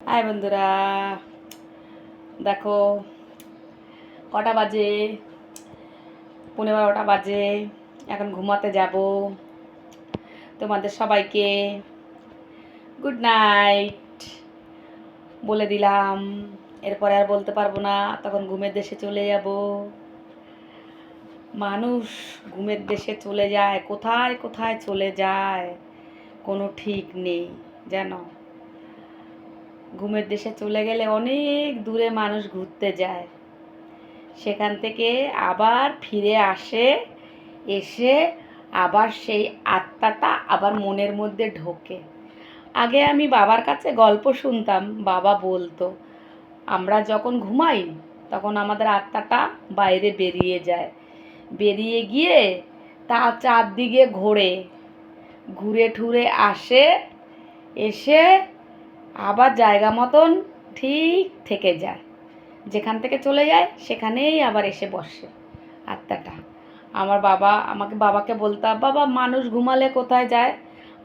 High বন্ধুরা, দেখো কটা বাজে, 11:30 বাজে। এখন ঘুমাতে যাব। তোমাদের সবাইকে গুড নাইট বলে দিলাম। এরপরে আর বলতে পারবো না, তখন ঘুমের দেশে চলে যাব। মানুষ ঘুমের দেশে চলে যায়, কোথায় কোথায় চলে যায় কোনো ঠিক নেই জানো। ঘুমের দেশে চলে গেলে অনেক দূরে মানুষ ঘুরতে যায়, সেখান থেকে আবার ফিরে আসে, এসে আবার সেই আত্মাটা আবার মনের মধ্যে ঢোকে। আগে আমি বাবার কাছে গল্প শুনতাম, বাবা বলতো আমরা যখন ঘুমাই তখন আমাদের আত্মাটা বাইরে বেরিয়ে যায়, বেরিয়ে গিয়ে তা চারদিকে ঘোরে, ঘুরে ঠুরে আসে, এসে আবার জায়গা মতন ঠিক থেকে যায়। যেখান থেকে চলে যায় সেখানেই আবার এসে বসে আত্মাটা। আমার বাবাকে বলতাম, বাবা মানুষ ঘুমালে কোথায় যায়?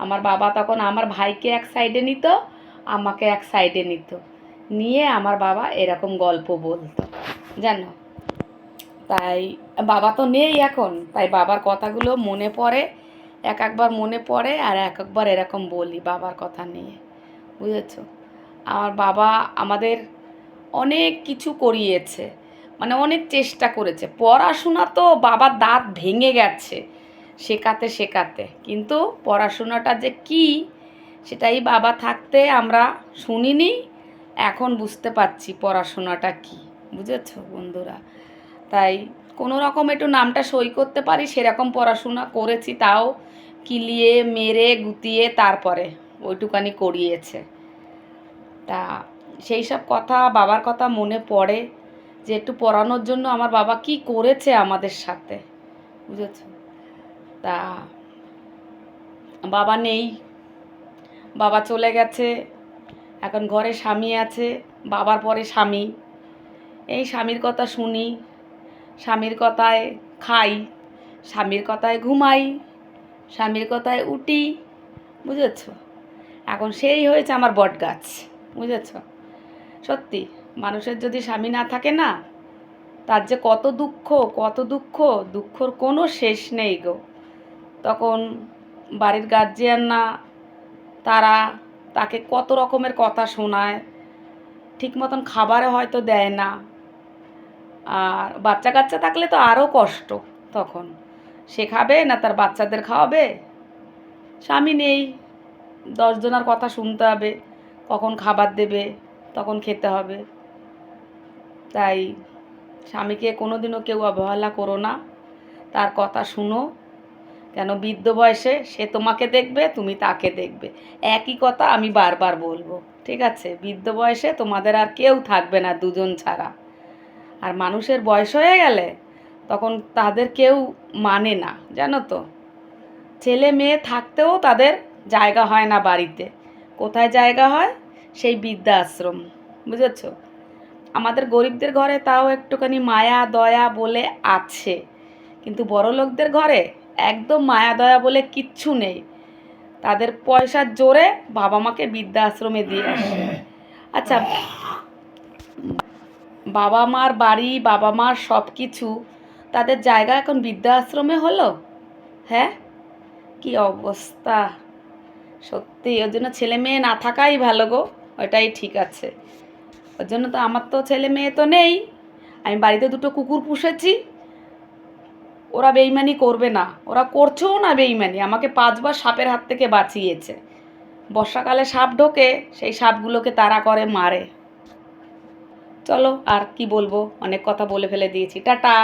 আমার বাবা তখন আমার ভাইকে এক সাইডে নিত, আমাকে এক সাইডে নিত, নিয়ে আমার বাবা এরকম গল্প বলতো জানো। তাই বাবা তো নেই এখন, তাই বাবার কথাগুলো মনে পড়ে, এক একবার মনে পড়ে আর এক একবার এরকম বলি বাবার কথা নিয়ে, বুঝেছো। আমার বাবা আমাদের অনেক কিছু করিয়েছে, মানে অনেক চেষ্টা করেছে। পড়াশোনা তো বাবার দাঁত ভেঙে গেছে শেখাতে শেখাতে, কিন্তু পড়াশোনাটা যে কী সেটাই বাবা থাকতে আমরা শুনিনি, এখন বুঝতে পারছি পড়াশোনাটা কী, বুঝেছো বন্ধুরা। তাই কোনো রকম একটু নামটা সই করতে পারি সেরকম পড়াশোনা করেছি, তাও কিলিয়ে মেরে গুতিয়ে তারপরে ওইটুকানি করিয়েছে। তা সেই সব কথা, বাবার কথা মনে পড়ে যে একটু পড়ানোর জন্য আমার বাবা কি করেছে আমাদের সাথে, বুঝেছ। তা বাবা নেই, বাবা চলে গেছে, এখন ঘরে স্বামী আছে, বাবার পরে স্বামী। এই স্বামীর কথা শুনি, স্বামীর কথায় খাই, স্বামীর কথায় ঘুমাই, স্বামীর কথায় উঠি, বুঝেছ। এখন সেই হয়েছে আমার বটগাছ, বুঝেছ। সত্যি মানুষের যদি স্বামী না থাকে না, তার যে কত দুঃখ, কত দুঃখ, দুঃখর কোনো শেষ নেই গো। তখন বাড়ির গার্জিয়ান না, তারা তাকে কত রকমের কথা শোনায়, ঠিক মতন খাবারে হয়তো দেয় না। আর বাচ্চা কাচ্চা থাকলে তো আরও কষ্ট, তখন সে খাবে না তার বাচ্চাদের খাওয়াবে। স্বামী নেই, 10 জনের কথা শুনতে হবে, কখন খাবার দেবে তখন খেতে হবে। তাই স্বামীকে কোনো দিনও কেউ অবহেলা করো না, তার কথা শুনো। কেন বৃদ্ধ বয়সে সে তোমাকে দেখবে, তুমি তাকে দেখবে, একই কথা আমি বারবার বলবো, ঠিক আছে। বৃদ্ধ বয়সে তোমাদের আর কেউ থাকবে না দুজন ছাড়া। আর মানুষের বয়স হয়ে গেলে তখন তাদের কেউ মানে না, জানো তো। ছেলে মেয়ে থাকতেও তাদের জায়গা হয় না বাড়িতে, কোথায় জায়গা হয়? সেই বৃদ্ধাশ্রম, বুঝেছো। আমাদের গরিবদের ঘরে তাও একটুখানি মায়া দয়া বলে আছে, কিন্তু বড়লোকদের ঘরে একদম মায়া দয়া বলে কিচ্ছু নেই। তাদের পয়সার জোরে বাবা মাকে বৃদ্ধাশ্রমে দিয়ে আসে। আচ্ছা, বাবা মার বাড়ি, বাবা মার সব কিছু, তাদের জায়গা এখন বৃদ্ধাশ্রমে হলো। হ্যাঁ, কি অবস্থা সত্যি। ওর জন্য ছেলে মেয়ে না থাকাই ভালো গো, ওটাই ঠিক আছে। ওর জন্য তো আমার তো ছেলে মেয়ে তো নেই, আমি বাড়িতে 2টো কুকুর পুষেছি। ওরা বেইমানি করবে না, ওরা করছেও না বেইমানি, আমাকে 5বার সাপের হাত থেকে বাঁচিয়েছে। বর্ষাকালে সাপ ঢোকে, সেই সাপগুলোকে তাড়া করে মারে। চলো আর কি বলবো, অনেক কথা বলে ফেলে দিয়েছি, টাটা।